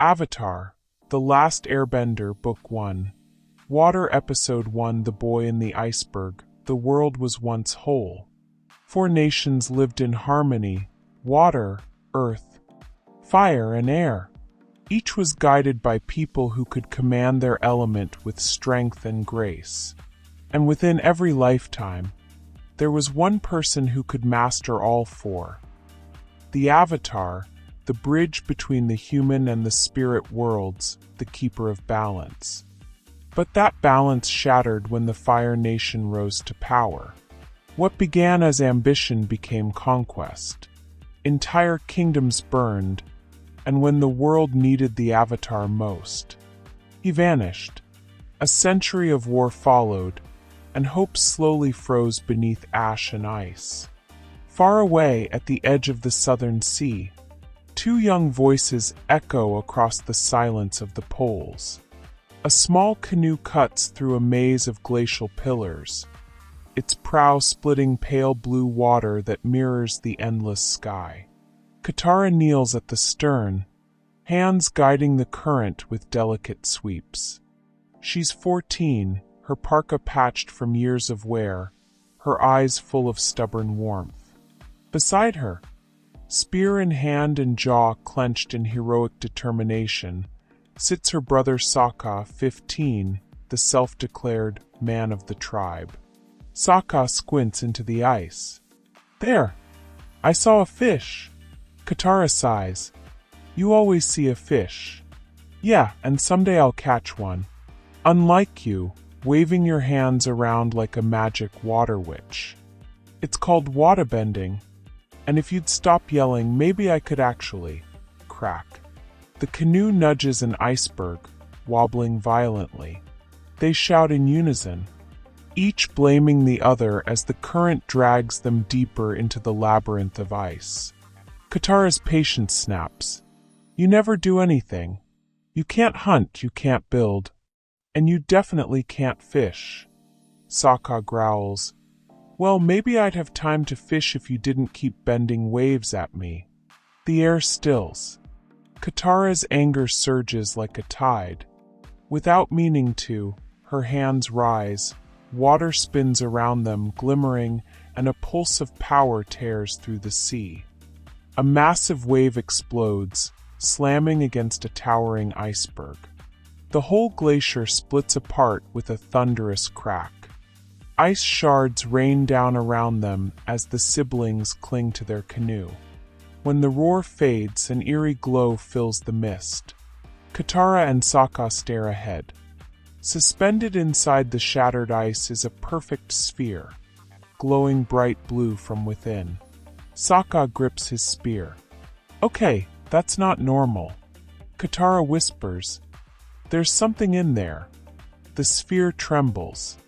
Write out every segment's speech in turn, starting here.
Avatar, The Last Airbender, Book 1. Water, Episode 1. The Boy in the Iceberg. The world was once whole. 4 nations lived in harmony: water, earth, fire, and air. Each was guided by people who could command their element with strength and grace. And within every lifetime, there was one person who could master all 4. The Avatar, the bridge between the human and the spirit worlds, the keeper of balance. But that balance shattered when the Fire Nation rose to power. What began as ambition became conquest. Entire kingdoms burned, and when the world needed the Avatar most, he vanished. A century of war followed, and hope slowly froze beneath ash and ice. Far away at the edge of the southern sea, 2 young voices echo across the silence of the poles. A small canoe cuts through a maze of glacial pillars, its prow splitting pale blue water that mirrors the endless sky. Katara kneels at the stern, hands guiding the current with delicate sweeps. She's 14, her parka patched from years of wear, her eyes full of stubborn warmth. Beside her, spear in hand and jaw clenched in heroic determination, sits her brother Sokka, 15, the self-declared man of the tribe. Sokka squints into the ice. "There! I saw a fish!" Katara sighs. "You always see a fish." "Yeah, and someday I'll catch one. Unlike you, waving your hands around like a magic water witch. It's called waterbending, and if you'd stop yelling, maybe I could actually..." Crack. The canoe nudges an iceberg, wobbling violently. They shout in unison, each blaming the other as the current drags them deeper into the labyrinth of ice. Katara's patience snaps. "You never do anything. You can't hunt, you can't build, and you definitely can't fish." Sokka growls, "Well, maybe I'd have time to fish if you didn't keep bending waves at me." The air stills. Katara's anger surges like a tide. Without meaning to, her hands rise, water spins around them, glimmering, and a pulse of power tears through the sea. A massive wave explodes, slamming against a towering iceberg. The whole glacier splits apart with a thunderous crack. Ice shards rain down around them as the siblings cling to their canoe. When the roar fades, an eerie glow fills the mist. Katara and Sokka stare ahead. Suspended inside the shattered ice is a perfect sphere, glowing bright blue from within. Sokka grips his spear. "Okay, that's not normal." Katara whispers, "There's something in there." The sphere trembles.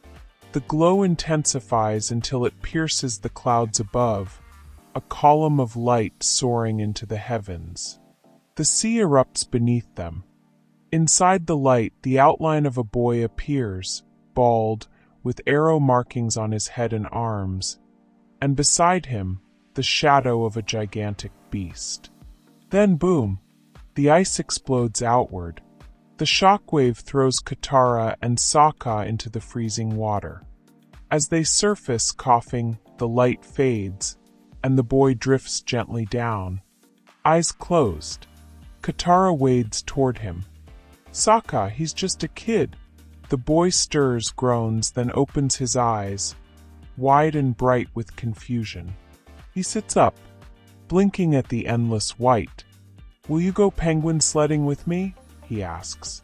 The glow intensifies until it pierces the clouds above, a column of light soaring into the heavens. The sea erupts beneath them. Inside the light, the outline of a boy appears, bald, with arrow markings on his head and arms, and beside him, the shadow of a gigantic beast. Then boom! The ice explodes outward. The shockwave throws Katara and Sokka into the freezing water. As they surface, coughing, the light fades, and the boy drifts gently down. Eyes closed, Katara wades toward him. "Sokka, he's just a kid." The boy stirs, groans, then opens his eyes, wide and bright with confusion. He sits up, blinking at the endless white. "Will you go penguin sledding with me?" he asks.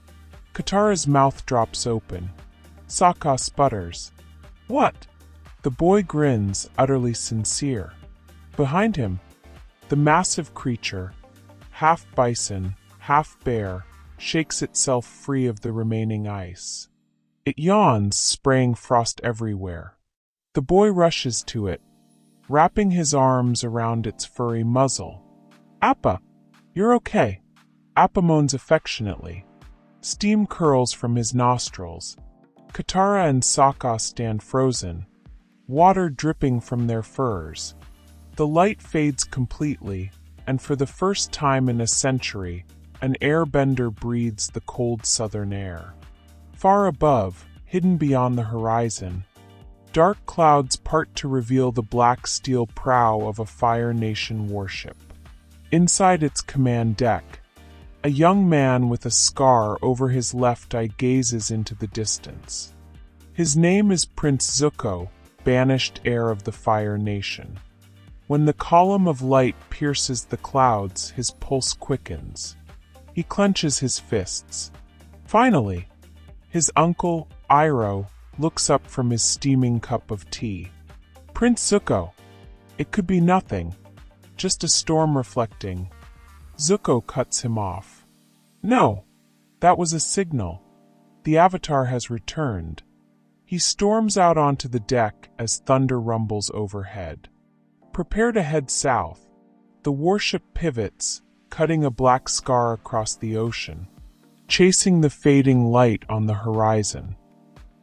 Katara's mouth drops open. Sokka sputters. "What?" The boy grins, utterly sincere. Behind him, the massive creature, half bison, half bear, shakes itself free of the remaining ice. It yawns, spraying frost everywhere. The boy rushes to it, wrapping his arms around its furry muzzle. "Appa, you're okay." Appa moans affectionately. Steam curls from his nostrils. Katara and Sokka stand frozen, water dripping from their furs. The light fades completely, and for the first time in a century, an airbender breathes the cold southern air. Far above, hidden beyond the horizon, dark clouds part to reveal the black steel prow of a Fire Nation warship. Inside its command deck, a young man with a scar over his left eye gazes into the distance. His name is Prince Zuko, banished heir of the Fire Nation. When the column of light pierces the clouds, his pulse quickens. He clenches his fists. Finally, his uncle, Iroh, looks up from his steaming cup of tea. Prince Zuko. It could be nothing, just a storm reflecting. Zuko cuts him off. No, that was a signal. The Avatar has returned. He storms out onto the deck as thunder rumbles overhead. Prepare to head south. The warship pivots, cutting a black scar across the ocean, chasing the fading light on the horizon.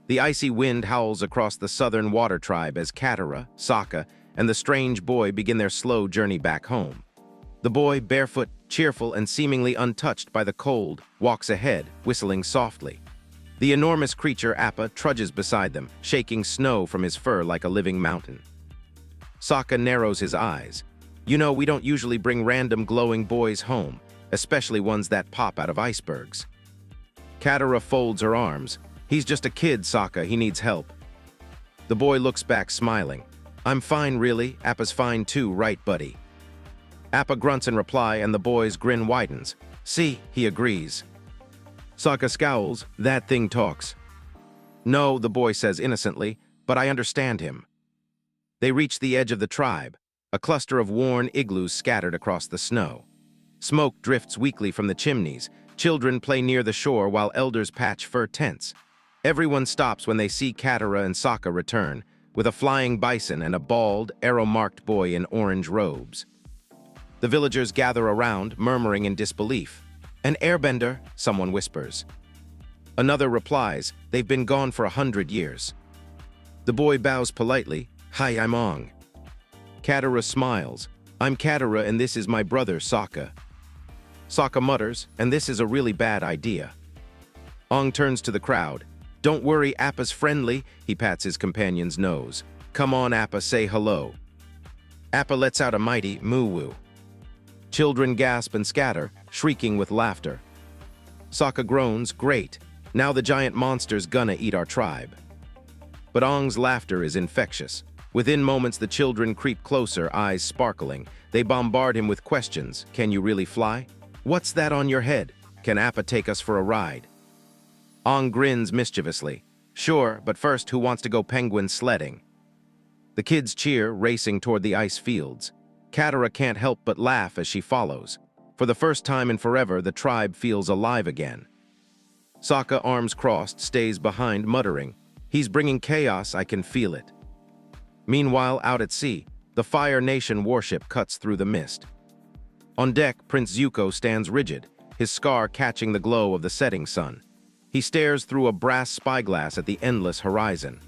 The icy wind howls across the southern water tribe as Katara, Sokka, and the strange boy begin their slow journey back home. The boy, barefoot, cheerful, and seemingly untouched by the cold, walks ahead, whistling softly. The enormous creature Appa trudges beside them, shaking snow from his fur like a living mountain. Sokka narrows his eyes. You know, we don't usually bring random glowing boys home, especially ones that pop out of icebergs. Katara folds her arms. He's just a kid, Sokka. He needs help. The boy looks back, smiling. I'm fine, really. Appa's fine too, right, buddy? Appa grunts in reply, and the boy's grin widens. See, he agrees. Sokka scowls. That thing talks. No, the boy says innocently, but I understand him. They reach the edge of the tribe, a cluster of worn igloos scattered across the snow. Smoke drifts weakly from the chimneys. Children play near the shore while elders patch fur tents. Everyone stops when they see Katara and Sokka return, with a flying bison and a bald, arrow-marked boy in orange robes. The villagers gather around, murmuring in disbelief. An airbender, someone whispers. Another replies, they've been gone for 100 years. The boy bows politely. Hi, I'm Ong. Katara smiles. I'm Katara and this is my brother, Sokka. Sokka mutters, and this is a really bad idea. Ong turns to the crowd. Don't worry, Appa's friendly, he pats his companion's nose. Come on, Appa, say hello. Appa lets out a mighty moo-woo. Children gasp and scatter, shrieking with laughter. Sokka groans, great. Now the giant monster's gonna eat our tribe. But Ong's laughter is infectious. Within moments, the children creep closer, eyes sparkling. They bombard him with questions. Can you really fly? What's that on your head? Can Appa take us for a ride? Ong grins mischievously. Sure, but first, who wants to go penguin sledding? The kids cheer, racing toward the ice fields. Katara can't help but laugh as she follows. For the first time in forever, the tribe feels alive again. Sokka, arms crossed, stays behind, muttering, He's bringing chaos, I can feel it. Meanwhile, out at sea, the Fire Nation warship cuts through the mist. On deck, Prince Zuko stands rigid, his scar catching the glow of the setting sun. He stares through a brass spyglass at the endless horizon.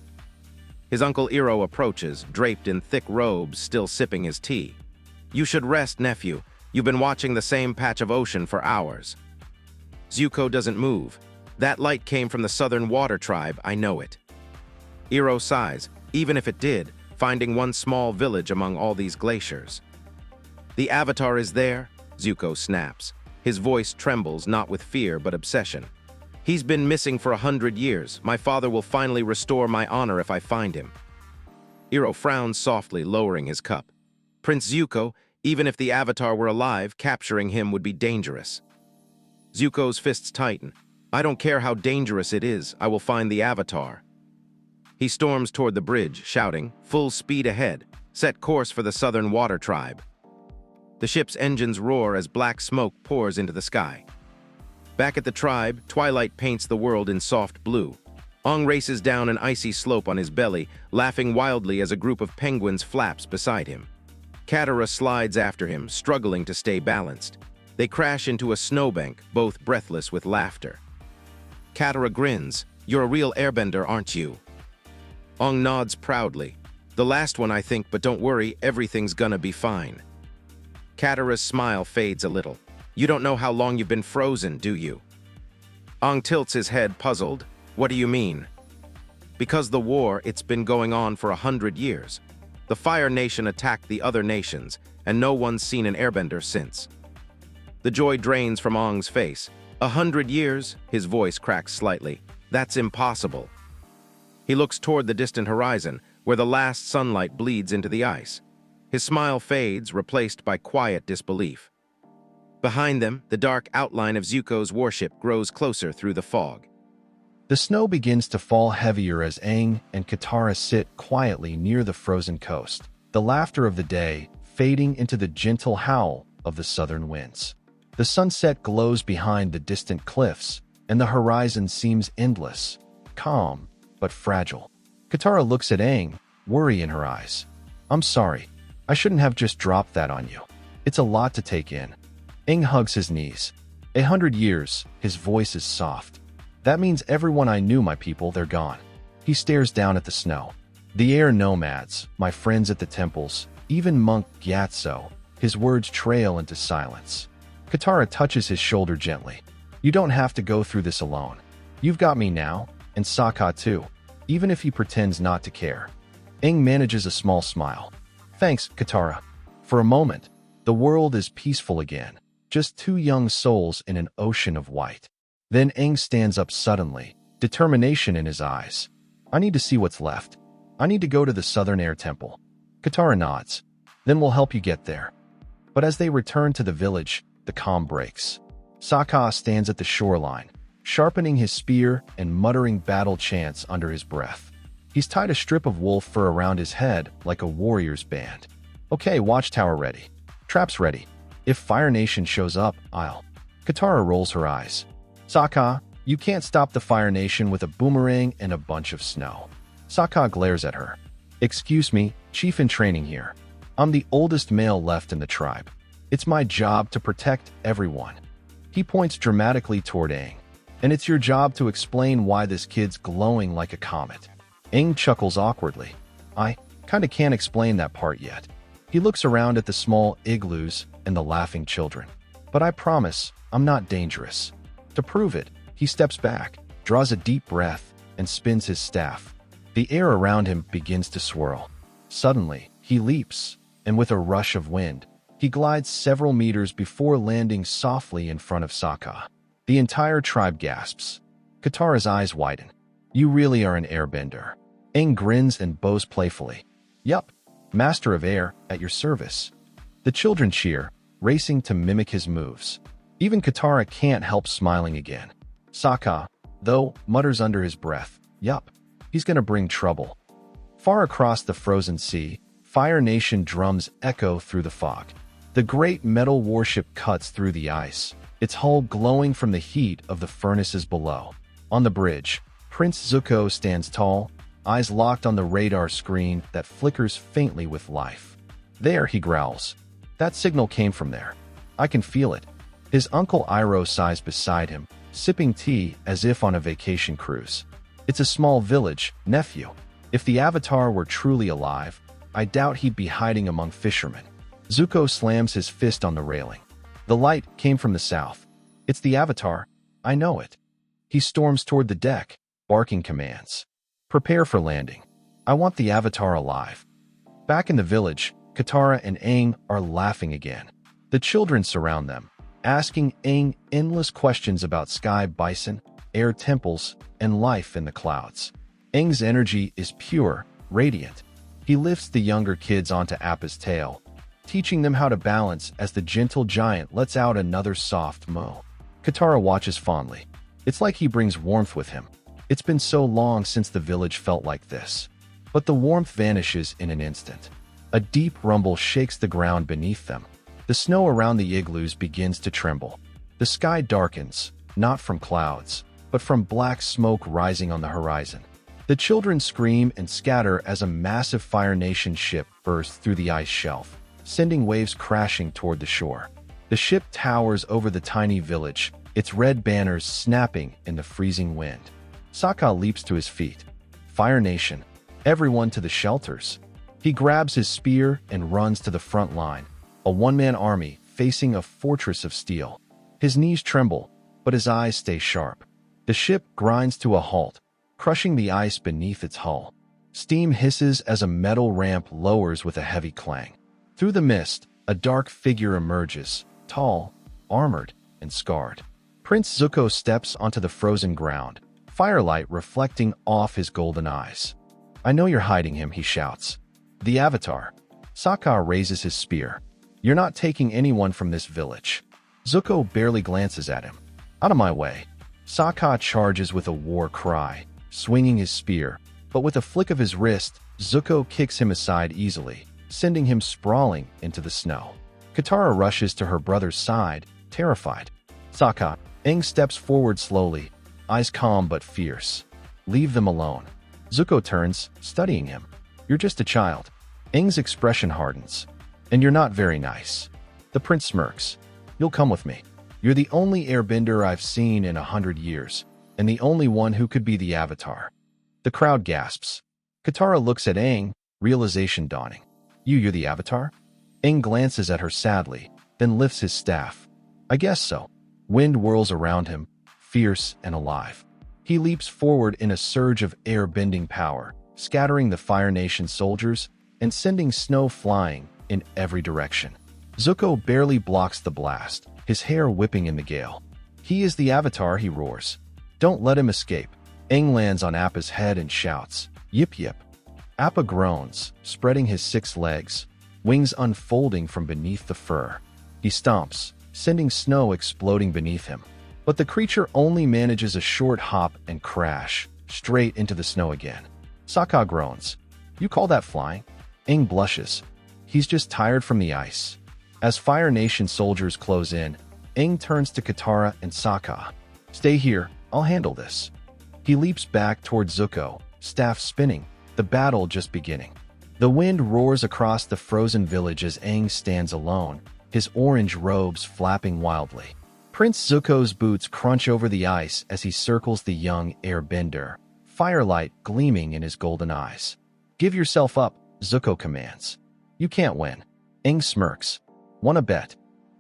His uncle Iroh approaches, draped in thick robes, still sipping his tea. You should rest, nephew. You've been watching the same patch of ocean for hours. Zuko doesn't move. That light came from the southern water tribe, I know it. Iroh sighs. Even if it did, finding one small village among all these glaciers. The Avatar is there, Zuko snaps. His voice trembles, not with fear, but obsession. He's been missing for 100 years. My father will finally restore my honor if I find him. Iroh frowns softly, lowering his cup. Prince Zuko, even if the Avatar were alive, capturing him would be dangerous. Zuko's fists tighten. I don't care how dangerous it is, I will find the Avatar. He storms toward the bridge, shouting, full speed ahead, set course for the southern water tribe. The ship's engines roar as black smoke pours into the sky. Back at the tribe, twilight paints the world in soft blue. Ong races down an icy slope on his belly, laughing wildly as a group of penguins flaps beside him. Katara slides after him, struggling to stay balanced. They crash into a snowbank, both breathless with laughter. Katara grins. You're a real airbender, aren't you? Ong nods proudly. The last one, I think, but don't worry, everything's gonna be fine. Katara's smile fades a little. You don't know how long you've been frozen, do you? Aang tilts his head, puzzled. What do you mean? Because the war, it's been going on for 100 years. The Fire Nation attacked the other nations, and no one's seen an airbender since. The joy drains from Aang's face. 100 years? His voice cracks slightly. That's impossible. He looks toward the distant horizon, where the last sunlight bleeds into the ice. His smile fades, replaced by quiet disbelief. Behind them, the dark outline of Zuko's warship grows closer through the fog. The snow begins to fall heavier as Aang and Katara sit quietly near the frozen coast, the laughter of the day fading into the gentle howl of the southern winds. The sunset glows behind the distant cliffs, and the horizon seems endless, calm, but fragile. Katara looks at Aang, worry in her eyes. I'm sorry. I shouldn't have just dropped that on you. It's a lot to take in. Aang hugs his knees. 100 years, his voice is soft. That means everyone I knew, my people, they're gone. He stares down at the snow. The air nomads, my friends at the temples, even Monk Gyatso. His words trail into silence. Katara touches his shoulder gently. You don't have to go through this alone. You've got me now, and Sokka too, even if he pretends not to care. Aang manages a small smile. Thanks, Katara. For a moment, the world is peaceful again, just two young souls in an ocean of white. Then Aang stands up suddenly, determination in his eyes. I need to see what's left. I need to go to the Southern Air Temple. Katara nods. Then we'll help you get there. But as they return to the village, the calm breaks. Sokka stands at the shoreline, sharpening his spear and muttering battle chants under his breath. He's tied a strip of wolf fur around his head like a warrior's band. Okay, watchtower ready. Traps ready. If Fire Nation shows up, I'll... Katara rolls her eyes. Sokka, you can't stop the Fire Nation with a boomerang and a bunch of snow. Sokka glares at her. Excuse me, chief in training here. I'm the oldest male left in the tribe. It's my job to protect everyone. He points dramatically toward Aang. And it's your job to explain why this kid's glowing like a comet. Aang chuckles awkwardly. I kinda can't explain that part yet. He looks around at the small igloos and the laughing children. But I promise, I'm not dangerous. To prove it, he steps back, draws a deep breath, and spins his staff. The air around him begins to swirl. Suddenly, he leaps, and with a rush of wind, he glides several meters before landing softly in front of Sokka. The entire tribe gasps. Katara's eyes widen. You really are an airbender. Aang grins and bows playfully. Yup, master of air, at your service. The children cheer, racing to mimic his moves. Even Katara can't help smiling again. Sokka, though, mutters under his breath, yup, he's gonna bring trouble. Far across the frozen sea, Fire Nation drums echo through the fog. The great metal warship cuts through the ice, its hull glowing from the heat of the furnaces below. On the bridge, Prince Zuko stands tall, eyes locked on the radar screen that flickers faintly with life. There, he growls. That signal came from there. I can feel it. His uncle Iroh sighs beside him, sipping tea as if on a vacation cruise. It's a small village, nephew. If the Avatar were truly alive, I doubt he'd be hiding among fishermen. Zuko slams his fist on the railing. The light came from the south. It's the Avatar. I know it. He storms toward the deck, barking commands. Prepare for landing. I want the Avatar alive. Back in the village, Katara and Aang are laughing again. The children surround them, asking Aang endless questions about sky bison, air temples, and life in the clouds. Aang's energy is pure, radiant. He lifts the younger kids onto Appa's tail, teaching them how to balance as the gentle giant lets out another soft moan. Katara watches fondly. It's like he brings warmth with him. It's been so long since the village felt like this. But the warmth vanishes in an instant. A deep rumble shakes the ground beneath them. The snow around the igloos begins to tremble. The sky darkens, not from clouds, but from black smoke rising on the horizon. The children scream and scatter as a massive Fire Nation ship bursts through the ice shelf, sending waves crashing toward the shore. The ship towers over the tiny village, its red banners snapping in the freezing wind. Sokka leaps to his feet. Fire Nation, everyone to the shelters. He grabs his spear and runs to the front line, a one-man army facing a fortress of steel. His knees tremble, but his eyes stay sharp. The ship grinds to a halt, crushing the ice beneath its hull. Steam hisses as a metal ramp lowers with a heavy clang. Through the mist, a dark figure emerges, tall, armored, and scarred. Prince Zuko steps onto the frozen ground, firelight reflecting off his golden eyes. "I know you're hiding him," he shouts. "The Avatar." Sokka raises his spear. "You're not taking anyone from this village." Zuko barely glances at him. "Out of my way." Sokka charges with a war cry, swinging his spear, but with a flick of his wrist, Zuko kicks him aside easily, sending him sprawling into the snow. Katara rushes to her brother's side, terrified. "Sokka." Aang steps forward slowly, eyes calm but fierce. "Leave them alone." Zuko turns, studying him. "You're just a child." Aang's expression hardens. "And you're not very nice." The prince smirks. "You'll come with me. You're the only airbender I've seen in 100 years, and the only one who could be the Avatar." The crowd gasps. Katara looks at Aang, realization dawning. You're the Avatar?" Aang glances at her sadly, then lifts his staff. "I guess so." Wind whirls around him, fierce and alive. He leaps forward in a surge of air-bending power, scattering the Fire Nation soldiers and sending snow flying in every direction. Zuko barely blocks the blast, his hair whipping in the gale. "He is the Avatar," he roars. "Don't let him escape." Aang lands on Appa's head and shouts, "Yip yip." Appa groans, spreading his 6 legs, wings unfolding from beneath the fur. He stomps, sending snow exploding beneath him. But the creature only manages a short hop and crash, straight into the snow again. Sokka groans. "You call that flying?" Aang blushes. He's just tired from the ice. As Fire Nation soldiers close in, Aang turns to Katara and Sokka. "Stay here, I'll handle this." He leaps back toward Zuko, staff spinning, the battle just beginning. The wind roars across the frozen village as Aang stands alone, his orange robes flapping wildly. Prince Zuko's boots crunch over the ice as he circles the young airbender, firelight gleaming in his golden eyes. "Give yourself up," Zuko commands. "You can't win." Aang smirks. "Wanna bet?"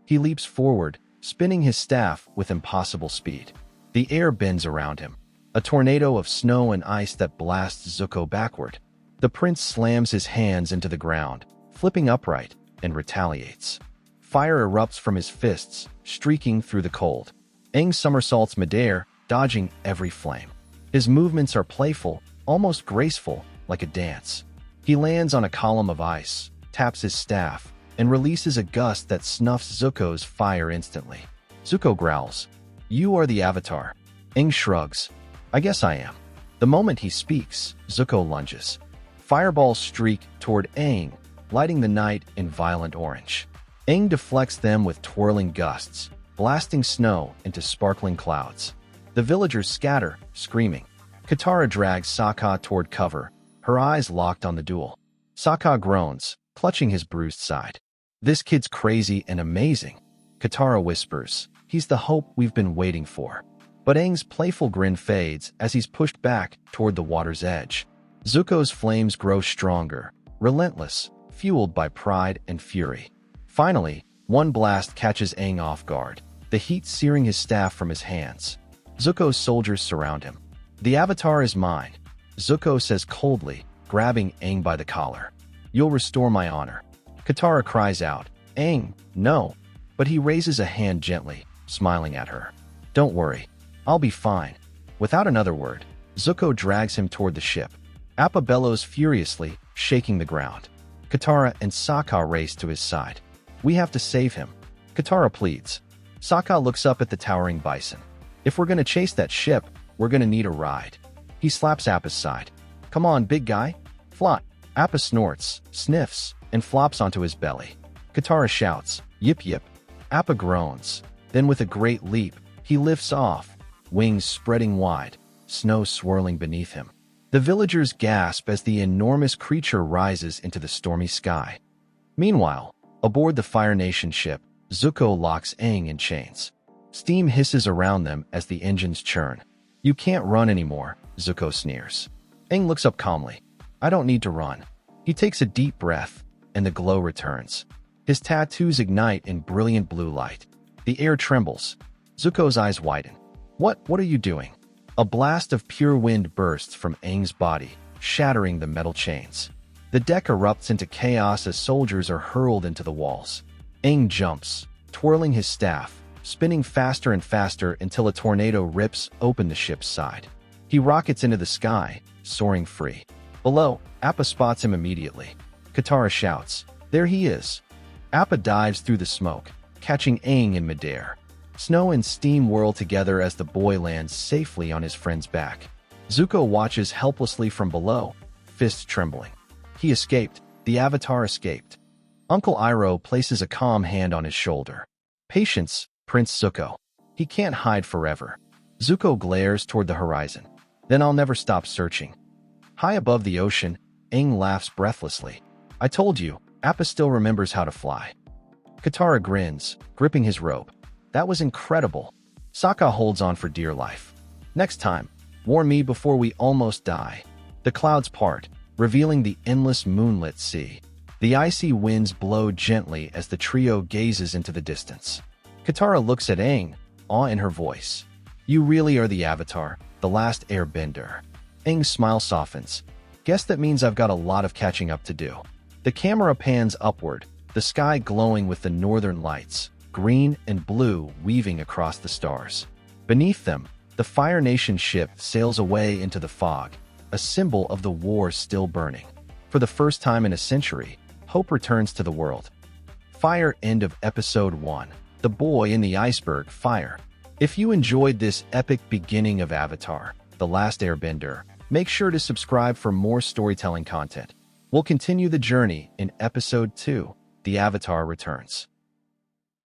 He leaps forward, spinning his staff with impossible speed. The air bends around him, a tornado of snow and ice that blasts Zuko backward. The prince slams his hands into the ground, flipping upright, and retaliates. Fire erupts from his fists, streaking through the cold. Aang somersaults midair, dodging every flame. His movements are playful, almost graceful, like a dance. He lands on a column of ice, taps his staff, and releases a gust that snuffs Zuko's fire instantly. Zuko growls, "You are the Avatar." Aang shrugs. "I guess I am." The moment he speaks, Zuko lunges. Fireballs streak toward Aang, lighting the night in violent orange. Aang deflects them with twirling gusts, blasting snow into sparkling clouds. The villagers scatter, screaming. Katara drags Sokka toward cover, her eyes locked on the duel. Sokka groans, clutching his bruised side. "This kid's crazy and amazing." Katara whispers, "He's the hope we've been waiting for." But Aang's playful grin fades as he's pushed back toward the water's edge. Zuko's flames grow stronger, relentless, fueled by pride and fury. Finally, one blast catches Aang off guard, the heat searing his staff from his hands. Zuko's soldiers surround him. "The Avatar is mine," Zuko says coldly, grabbing Aang by the collar. "You'll restore my honor." Katara cries out, "Aang, no." But he raises a hand gently, smiling at her. "Don't worry, I'll be fine." Without another word, Zuko drags him toward the ship. Appa bellows furiously, shaking the ground. Katara and Sokka race to his side. "We have to save him," Katara pleads. Sokka looks up at the towering bison. "If we're gonna chase that ship, we're gonna need a ride." He slaps Appa's side. "Come on, big guy. Fly." Appa snorts, sniffs, and flops onto his belly. Katara shouts, "Yip yip." Appa groans. Then with a great leap, he lifts off, wings spreading wide, snow swirling beneath him. The villagers gasp as the enormous creature rises into the stormy sky. Meanwhile, aboard the Fire Nation ship, Zuko locks Aang in chains. Steam hisses around them as the engines churn. "You can't run anymore," Zuko sneers. Aang looks up calmly. "I don't need to run." He takes a deep breath, and the glow returns. His tattoos ignite in brilliant blue light. The air trembles, Zuko's eyes widen. What are you doing? A blast of pure wind bursts from Aang's body, shattering the metal chains. The deck erupts into chaos as soldiers are hurled into the walls. Aang jumps, twirling his staff, spinning faster and faster until a tornado rips open the ship's side. He rockets into the sky, soaring free. Below, Appa spots him immediately. Katara shouts, "There he is!" Appa dives through the smoke, catching Aang in midair. Snow and steam whirl together as the boy lands safely on his friend's back. Zuko watches helplessly from below, fists trembling. He escaped. The Avatar escaped. Uncle Iroh places a calm hand on his shoulder. "Patience, Prince Zuko. He can't hide forever." Zuko glares toward the horizon. "Then I'll never stop searching." High above the ocean, Aang laughs breathlessly. "I told you, Appa still remembers how to fly." Katara grins, gripping his robe. "That was incredible." Sokka holds on for dear life. "Next time, warn me before we almost die." The clouds part, revealing the endless moonlit sea. The icy winds blow gently as the trio gazes into the distance. Katara looks at Aang, awe in her voice. "You really are the Avatar, the last Airbender." Aang's smile softens. "Guess that means I've got a lot of catching up to do." The camera pans upward, the sky glowing with the northern lights, green and blue weaving across the stars. Beneath them, the Fire Nation ship sails away into the fog, a symbol of the war still burning. For the first time in a century, hope returns to the world. Fire. End of Episode 1. The Boy in the Iceberg. Fire. If you enjoyed this epic beginning of Avatar, The Last Airbender, make sure to subscribe for more storytelling content. We'll continue the journey in Episode 2, The Avatar Returns.